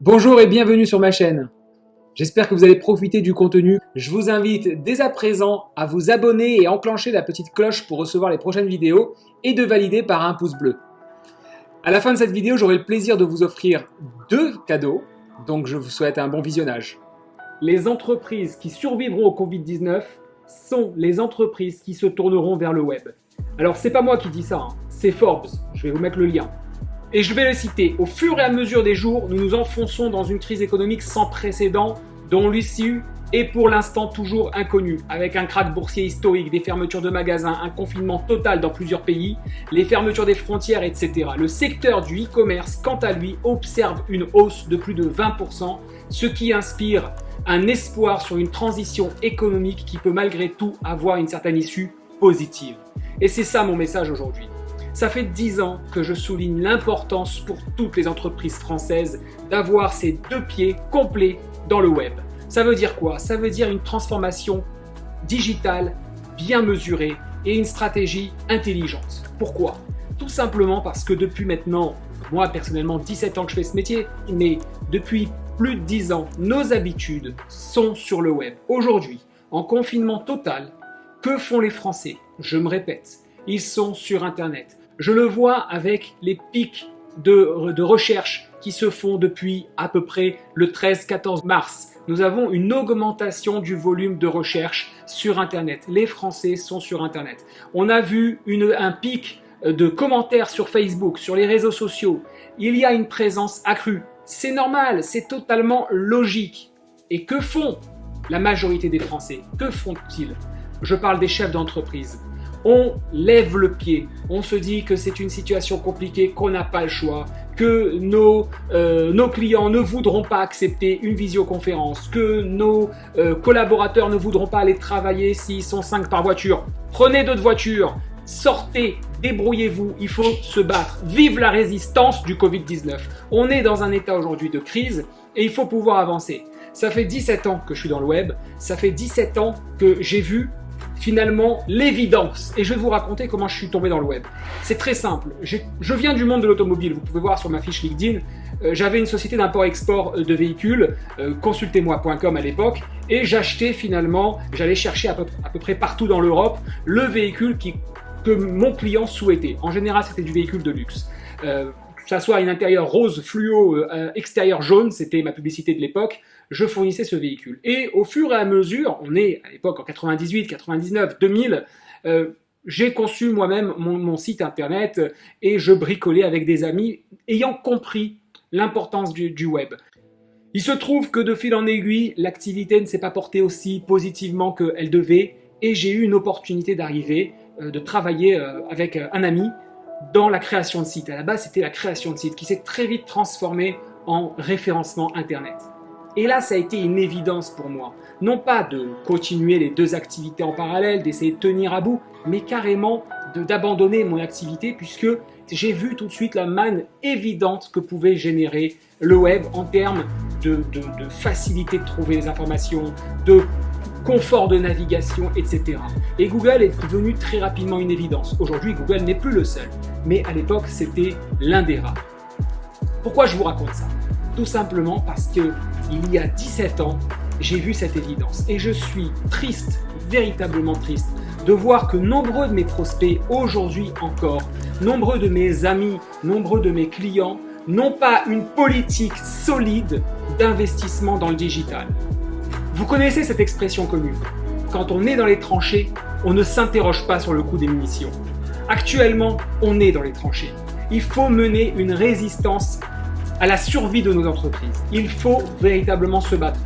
Bonjour et bienvenue sur ma chaîne. J'espère que vous allez profiter du contenu. Je vous invite dès à présent à vous abonner et enclencher la petite cloche pour recevoir les prochaines vidéos et de valider par un pouce bleu. À la fin de cette vidéo, j'aurai le plaisir de vous offrir 2 cadeaux, donc je vous souhaite un bon visionnage. Les entreprises qui survivront au Covid-19 sont les entreprises qui se tourneront vers le web. Alors c'est pas moi qui dis ça, c'est Forbes, je vais vous mettre le lien. Et je vais le citer, au fur et à mesure des jours, nous nous enfonçons dans une crise économique sans précédent dont l'issue est pour l'instant toujours inconnue, avec un krach boursier historique, des fermetures de magasins, un confinement total dans plusieurs pays, les fermetures des frontières, etc. Le secteur du e-commerce, quant à lui, observe une hausse de plus de 20%, ce qui inspire un espoir sur une transition économique qui peut malgré tout avoir une certaine issue positive. Et c'est ça mon message aujourd'hui. Ça fait 10 ans que je souligne l'importance pour toutes les entreprises françaises d'avoir ces 2 pieds complets dans le web. Ça veut dire quoi? Ça veut dire une transformation digitale bien mesurée et une stratégie intelligente. Pourquoi? Tout simplement parce que depuis maintenant, moi personnellement 17 ans que je fais ce métier, mais depuis plus de 10 ans, nos habitudes sont sur le web. Aujourd'hui, en confinement total, que font les Français? Je me répète, ils sont sur Internet. Je le vois avec les pics de recherche qui se font depuis à peu près le 13-14 mars. Nous avons une augmentation du volume de recherche sur Internet. Les Français sont sur Internet. On a vu un pic de commentaires sur Facebook, sur les réseaux sociaux. Il y a une présence accrue. C'est normal, c'est totalement logique. Et que font la majorité des Français? Que font-ils? Je parle des chefs d'entreprise. On lève le pied, on se dit que c'est une situation compliquée, qu'on n'a pas le choix, que nos clients ne voudront pas accepter une visioconférence, que nos collaborateurs ne voudront pas aller travailler s'ils sont 5 par voiture. Prenez d'autres voitures, sortez, débrouillez-vous, il faut se battre. Vive la résistance du Covid-19. On est dans un état aujourd'hui de crise et il faut pouvoir avancer. Ça fait 17 ans que je suis dans le web, ça fait 17 ans que j'ai vu finalement l'évidence. Et je vais vous raconter comment je suis tombé dans le web. C'est très simple. Je viens du monde de l'automobile. Vous pouvez voir sur ma fiche LinkedIn. J'avais une société d'import-export de véhicules, consultez-moi.com à l'époque, et j'achetais finalement, j'allais chercher à peu près partout dans l'Europe le véhicule que mon client souhaitait. En général, c'était du véhicule de luxe. Que ça soit un intérieur rose fluo, extérieur jaune, c'était ma publicité de l'époque, je fournissais ce véhicule. Et au fur et à mesure, on est à l'époque en 98, 99, 2000, j'ai conçu moi-même mon site internet et je bricolais avec des amis ayant compris l'importance du web. Il se trouve que de fil en aiguille, l'activité ne s'est pas portée aussi positivement qu'elle devait et j'ai eu une opportunité d'arriver, de travailler avec un ami dans la création de sites. À la base, c'était la création de sites qui s'est très vite transformée en référencement Internet. Et là, ça a été une évidence pour moi. Non pas de continuer les 2 activités en parallèle, d'essayer de tenir à bout, mais carrément d'abandonner mon activité puisque j'ai vu tout de suite la manne évidente que pouvait générer le web en termes de facilité de trouver les informations, de confort de navigation, etc. Et Google est devenu très rapidement une évidence. Aujourd'hui, Google n'est plus le seul, mais à l'époque, c'était l'un des rares. Pourquoi je vous raconte ça? Tout simplement parce que il y a 17 ans, j'ai vu cette évidence et je suis triste, véritablement triste, de voir que nombreux de mes prospects, aujourd'hui encore, nombreux de mes amis, nombreux de mes clients, n'ont pas une politique solide d'investissement dans le digital. Vous connaissez cette expression commune. Quand on est dans les tranchées, on ne s'interroge pas sur le coût des munitions. Actuellement, on est dans les tranchées. Il faut mener une résistance à la survie de nos entreprises. Il faut véritablement se battre.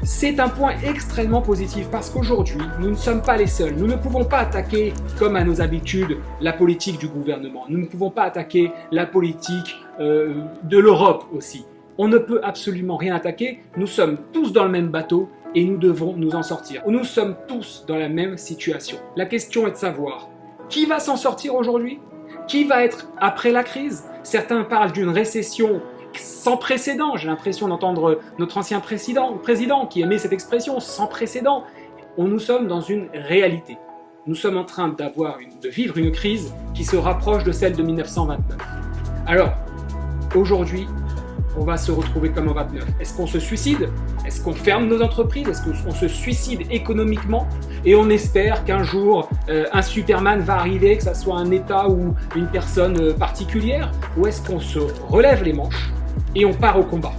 C'est un point extrêmement positif parce qu'aujourd'hui, nous ne sommes pas les seuls. Nous ne pouvons pas attaquer, comme à nos habitudes, la politique du gouvernement. Nous ne pouvons pas attaquer la politique de l'Europe aussi. On ne peut absolument rien attaquer. Nous sommes tous dans le même bateau et nous devons nous en sortir. Nous sommes tous dans la même situation. La question est de savoir qui va s'en sortir aujourd'hui? Qui va être après la crise? Certains parlent d'une récession sans précédent. J'ai l'impression d'entendre notre ancien président qui aimait cette expression, sans précédent. Nous sommes dans une réalité. Nous sommes en train de vivre une crise qui se rapproche de celle de 1929. Alors, aujourd'hui, on va se retrouver comme en 29. Est-ce qu'on se suicide? Est-ce qu'on ferme nos entreprises? Est-ce qu'on se suicide économiquement? Et on espère qu'un jour, un Superman va arriver, que ça soit un État ou une personne particulière? Ou est-ce qu'on se relève les manches et on part au combat?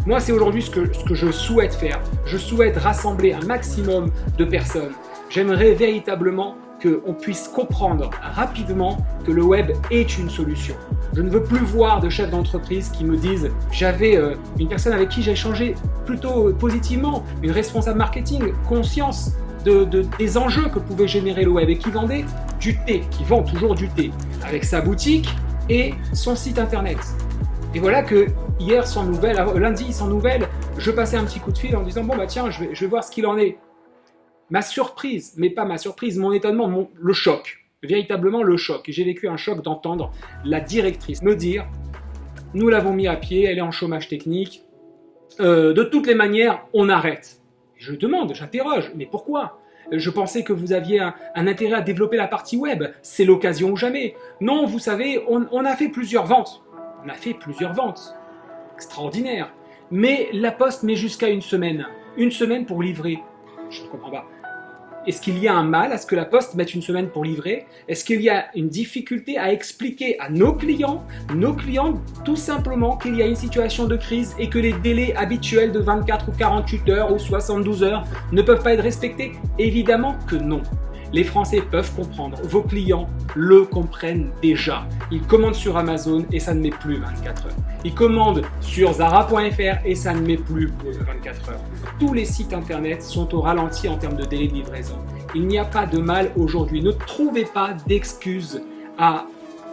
Moi, c'est aujourd'hui ce que je souhaite faire. Je souhaite rassembler un maximum de personnes. J'aimerais véritablement qu'on puisse comprendre rapidement que le web est une solution. Je ne veux plus voir de chefs d'entreprise qui me disent « J'avais une personne avec qui j'ai échangé plutôt positivement, une responsable marketing, conscience des enjeux que pouvait générer le web et qui vendait du thé, qui vend toujours du thé, avec sa boutique et son site internet. » Et voilà que hier, sans nouvelles, lundi, sans nouvelles, je passais un petit coup de fil en disant « Bon, bah tiens, je vais voir ce qu'il en est. » Ma surprise, mais pas ma surprise, mon étonnement, le choc, véritablement le choc. J'ai vécu un choc d'entendre la directrice me dire « Nous l'avons mis à pied, elle est en chômage technique, de toutes les manières, on arrête. » Je demande, j'interroge, mais pourquoi? Je pensais que vous aviez un intérêt à développer la partie web, c'est l'occasion ou jamais. Non, vous savez, on a fait plusieurs ventes. On a fait plusieurs ventes. Extraordinaire. Mais la Poste met jusqu'à une semaine. Une semaine pour livrer. Je ne comprends pas. Est-ce qu'il y a un mal à ce que la Poste mette une semaine pour livrer? Est-ce qu'il y a une difficulté à expliquer à nos clients tout simplement qu'il y a une situation de crise et que les délais habituels de 24 ou 48 heures ou 72 heures ne peuvent pas être respectés? Évidemment que non. Les Français peuvent comprendre, vos clients le comprennent déjà. Ils commandent sur Amazon et ça ne met plus 24 heures. Ils commandent sur Zara.fr et ça ne met plus 24 heures. Tous les sites internet sont au ralenti en termes de délai de livraison. Il n'y a pas de mal aujourd'hui. Ne trouvez pas d'excuses à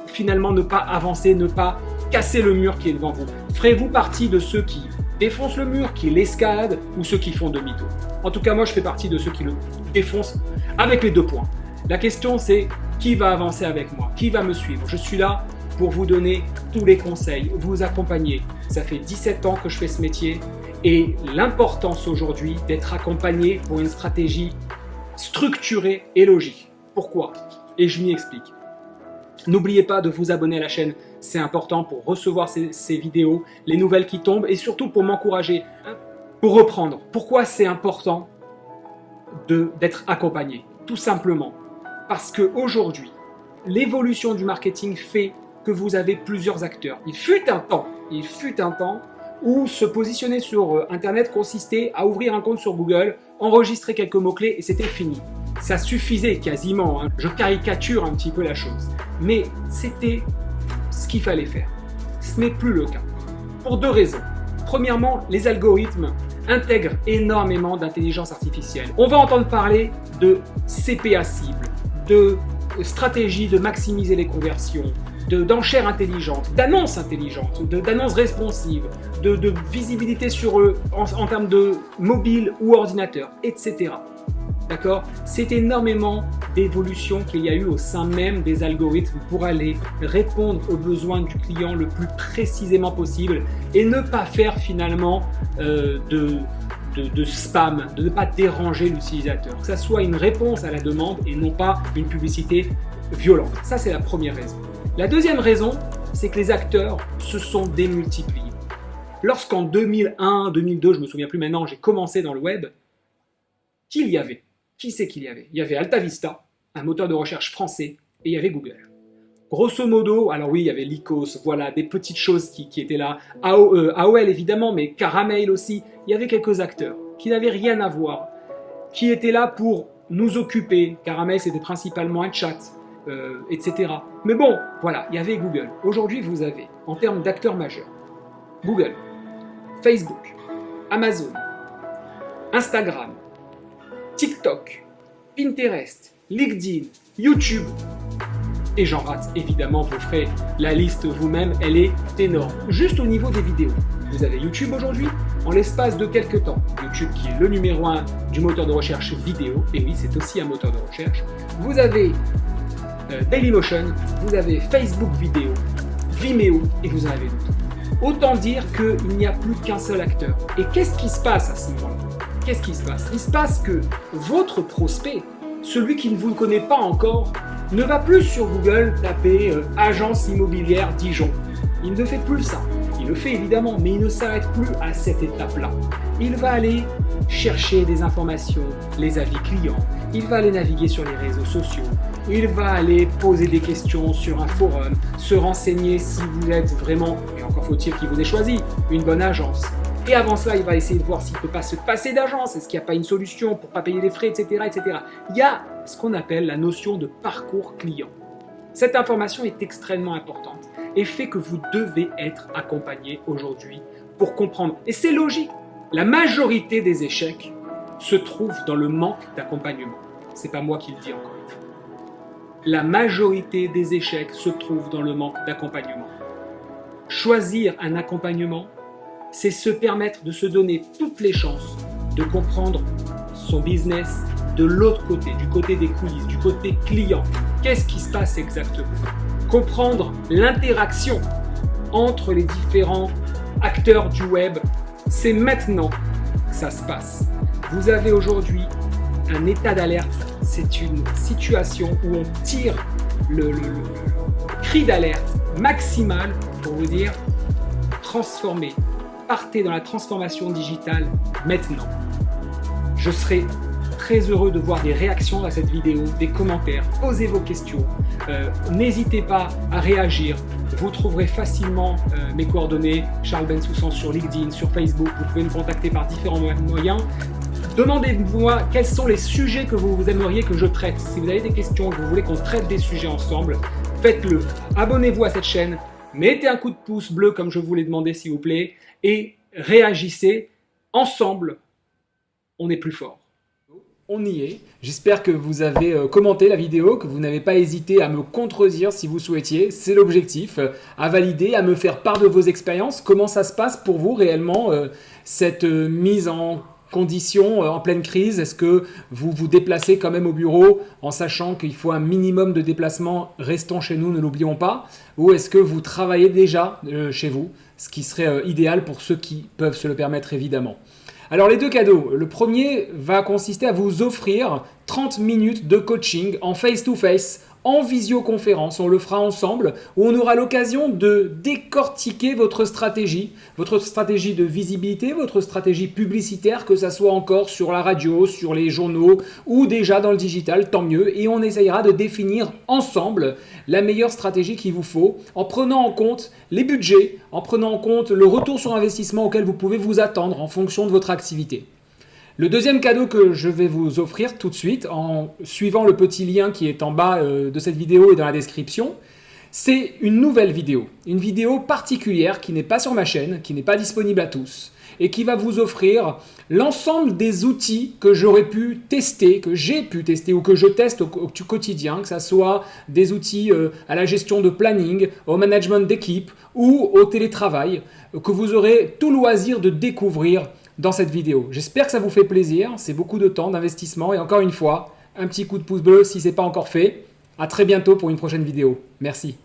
finalement ne pas avancer, ne pas casser le mur qui est devant vous. Ferez-vous partie de ceux qui défoncent le mur, qui l'escaladent ou ceux qui font demi-tour? En tout cas, moi, je fais partie de ceux qui le défoncent avec les 2 points. La question, c'est qui va avancer avec moi? Qui va me suivre? Je suis là pour vous donner tous les conseils, vous accompagner. Ça fait 17 ans que je fais ce métier et l'importance aujourd'hui d'être accompagné pour une stratégie structurée et logique. Pourquoi? Et je m'y explique. N'oubliez pas de vous abonner à la chaîne, c'est important pour recevoir ces vidéos, les nouvelles qui tombent et surtout pour m'encourager. Pour reprendre, pourquoi c'est important d'être accompagné? Tout simplement parce qu'aujourd'hui, l'évolution du marketing fait que vous avez plusieurs acteurs. Il fut un temps où se positionner sur Internet consistait à ouvrir un compte sur Google, enregistrer quelques mots-clés et c'était fini. Ça suffisait quasiment, hein. Je caricature un petit peu la chose. Mais c'était ce qu'il fallait faire. Ce n'est plus le cas. Pour 2 raisons. Premièrement, les algorithmes intègrent énormément d'intelligence artificielle. On va entendre parler de CPA cible, de stratégie de maximiser les conversions, d'enchères intelligentes, d'annonces intelligentes, d'annonces responsives, de visibilité sur eux en termes de mobile ou ordinateur, etc. D'accord? C'est énormément d'évolution qu'il y a eu au sein même des algorithmes pour aller répondre aux besoins du client le plus précisément possible et ne pas faire finalement de spam, de ne pas déranger l'utilisateur. Que ça soit une réponse à la demande et non pas une publicité violente. Ça, c'est la première raison. La deuxième raison, c'est que les acteurs se sont démultipliés. Lorsqu'en 2001, 2002, je ne me souviens plus maintenant, j'ai commencé dans le web, qui y avait? Qui c'est qu'il y avait? Il y avait AltaVista, un moteur de recherche français, et il y avait Google. Grosso modo, alors oui, il y avait Lycos, voilà, des petites choses qui étaient là. AOL évidemment, mais Caramel aussi. Il y avait quelques acteurs qui n'avaient rien à voir, qui étaient là pour nous occuper. Caramel, c'était principalement un chat, etc. Mais bon, voilà, il y avait Google. Aujourd'hui, vous avez, en termes d'acteurs majeurs, Google, Facebook, Amazon, Instagram, TikTok, Pinterest, LinkedIn, YouTube, et j'en rate évidemment, vous ferez la liste vous-même, elle est énorme. Juste au niveau des vidéos, vous avez YouTube aujourd'hui, en l'espace de quelques temps, YouTube qui est le numéro 1 du moteur de recherche vidéo, et oui, c'est aussi un moteur de recherche. Vous avez Dailymotion, vous avez Facebook vidéo, Vimeo, et vous en avez d'autres. Autant dire qu'il n'y a plus qu'un seul acteur. Et qu'est-ce qui se passe à ce moment-là? Qu'est-ce qui se passe? Il se passe que votre prospect, celui qui ne vous connaît pas encore, ne va plus sur Google taper agence immobilière Dijon. Il ne fait plus ça. Il le fait évidemment, mais il ne s'arrête plus à cette étape-là. Il va aller chercher des informations, les avis clients, il va aller naviguer sur les réseaux sociaux, il va aller poser des questions sur un forum, se renseigner si vous êtes vraiment, et encore faut-il qu'il vous ait choisi, une bonne agence. Et avant cela, il va essayer de voir s'il ne peut pas se passer d'agence, est-ce qu'il n'y a pas une solution pour ne pas payer les frais, etc., etc. Il y a ce qu'on appelle la notion de parcours client. Cette information est extrêmement importante et fait que vous devez être accompagné aujourd'hui pour comprendre. Et c'est logique. La majorité des échecs se trouvent dans le manque d'accompagnement. C'est pas moi qui le dis encore une fois. La majorité des échecs se trouvent dans le manque d'accompagnement. Choisir un accompagnement, c'est se permettre de se donner toutes les chances de comprendre son business de l'autre côté, du côté des coulisses, du côté client. Qu'est-ce qui se passe exactement? Comprendre l'interaction entre les différents acteurs du web, c'est maintenant que ça se passe. Vous avez aujourd'hui un état d'alerte, c'est une situation où on tire le cri d'alerte maximal pour vous dire transformez, partez dans la transformation digitale maintenant. Je serai très heureux de voir des réactions à cette vidéo, des commentaires, posez vos questions, n'hésitez pas à réagir. Vous trouverez facilement mes coordonnées, Charles Bensoussan sur LinkedIn, sur Facebook, vous pouvez me contacter par différents moyens. Demandez-moi quels sont les sujets que vous aimeriez que je traite. Si vous avez des questions, que vous voulez qu'on traite des sujets ensemble, faites-le. Abonnez-vous à cette chaîne, mettez un coup de pouce bleu comme je vous l'ai demandé s'il vous plaît, et réagissez. Ensemble, on est plus fort. On y est. J'espère que vous avez commenté la vidéo, que vous n'avez pas hésité à me contredire si vous souhaitiez. C'est l'objectif, à valider, à me faire part de vos expériences. Comment ça se passe pour vous réellement, cette mise en condition en pleine crise? Est-ce que vous vous déplacez quand même au bureau en sachant qu'il faut un minimum de déplacement? Restons chez nous, ne l'oublions pas. Ou est-ce que vous travaillez déjà chez vous? Ce qui serait idéal pour ceux qui peuvent se le permettre évidemment. Alors les deux cadeaux, le premier va consister à vous offrir 30 minutes de coaching en face-to-face, en visioconférence, on le fera ensemble, où on aura l'occasion de décortiquer votre stratégie de visibilité, votre stratégie publicitaire, que ça soit encore sur la radio, sur les journaux ou déjà dans le digital, tant mieux, et on essayera de définir ensemble la meilleure stratégie qu'il vous faut, en prenant en compte les budgets, en prenant en compte le retour sur investissement auquel vous pouvez vous attendre en fonction de votre activité. Le deuxième cadeau que je vais vous offrir tout de suite, en suivant le petit lien qui est en bas de cette vidéo et dans la description, c'est une nouvelle vidéo. Une vidéo particulière qui n'est pas sur ma chaîne, qui n'est pas disponible à tous, et qui va vous offrir l'ensemble des outils que j'aurais pu tester, que j'ai pu tester ou que je teste au quotidien, que ce soit des outils à la gestion de planning, au management d'équipe ou au télétravail, que vous aurez tout loisir de découvrir dans cette vidéo. J'espère que ça vous fait plaisir, c'est beaucoup de temps, d'investissement et encore une fois, un petit coup de pouce bleu si ce n'est pas encore fait. À très bientôt pour une prochaine vidéo. Merci.